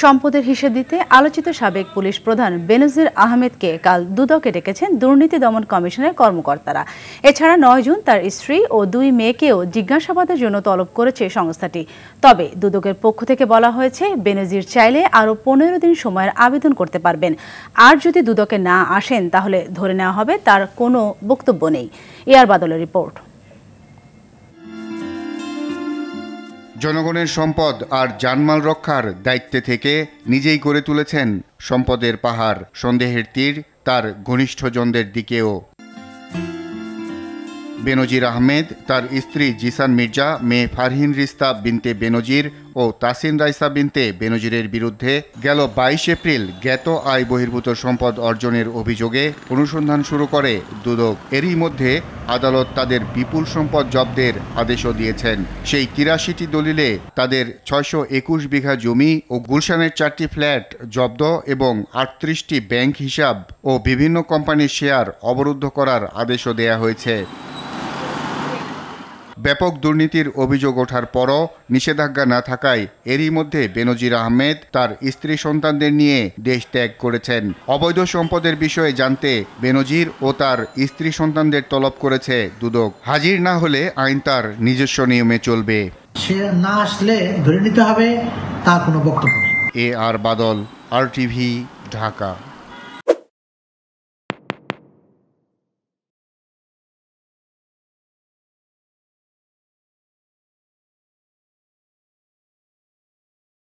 সম্পদের হিসেব দিতে আলোচিত সাবেক পুলিশ প্রধান বেনজির আহমেদকে কাল দুদকে ডেকেছেন দুর্নীতি দমন কমিশনের কর্মকর্তারা। এছাড়া 9 জুন তার স্ত্রী ও 2 মেয়েকেও জিজ্ঞাসাবাদের জন্য তলব করেছে সংস্থাটি। তবে দুদকের পক্ষ থেকে বলা হয়েছে, বেনজির চাইলে আরও 15 দিন সময়ের আবেদন করতে পারবেন। আর যদি দুদকে না আসেন তাহলে ধরে নেওয়া হবে তার কোনো বক্তব্য নেই। এআর বাদলের রিপোর্ট। জনগণের সম্পদ আর জানমাল রক্ষার দায়িত্বে থেকে নিজেই গড়ে তুলেছেন সম্পদের পাহাড়। সন্দেহের তীর তার ঘনিষ্ঠজনদের দিকেও। বেনজির আহমেদ, তার স্ত্রী জিসান মির্জা, মেয়ে ফারহিন রিস্তা বিনতে বেনজির ও তাসিন রাইসা বিনতে বেনজিরের বিরুদ্ধে গেল 22 এপ্রিল জ্ঞাত আয় বহির্ভূত সম্পদ অর্জনের অভিযোগে অনুসন্ধান শুরু করে দুদক। এরই মধ্যে আদালত তাদের বিপুল সম্পদ জব্দের আদেশও দিয়েছেন। সেই 83টি দলিলে তাদের 621 বিঘা জমি ও গুলশানের 4টি ফ্ল্যাট জব্দ এবং 38টি ব্যাংক হিসাব ও বিভিন্ন কোম্পানির শেয়ার অবরুদ্ধ করার আদেশও দেয়া হয়েছে। ব্যাপক দুর্নীতির অভিযোগ ওঠার পরও নিষেধাজ্ঞা না থাকায় এরই মধ্যে বেনজির আহমেদ তার স্ত্রী সন্তানদের নিয়ে দেশ ত্যাগ করেছেন। অবৈধ সম্পদের বিষয়ে জানতে বেনজির ও তার স্ত্রী সন্তানদের তলব করেছে দুদক। হাজির না হলে আইন তার নিজস্ব নিয়মে চলবে। সে না আসলে ধরে নিতে হবে, তার কোনো বক্তব্য নেই। এআর বাদল, RTV, ঢাকা।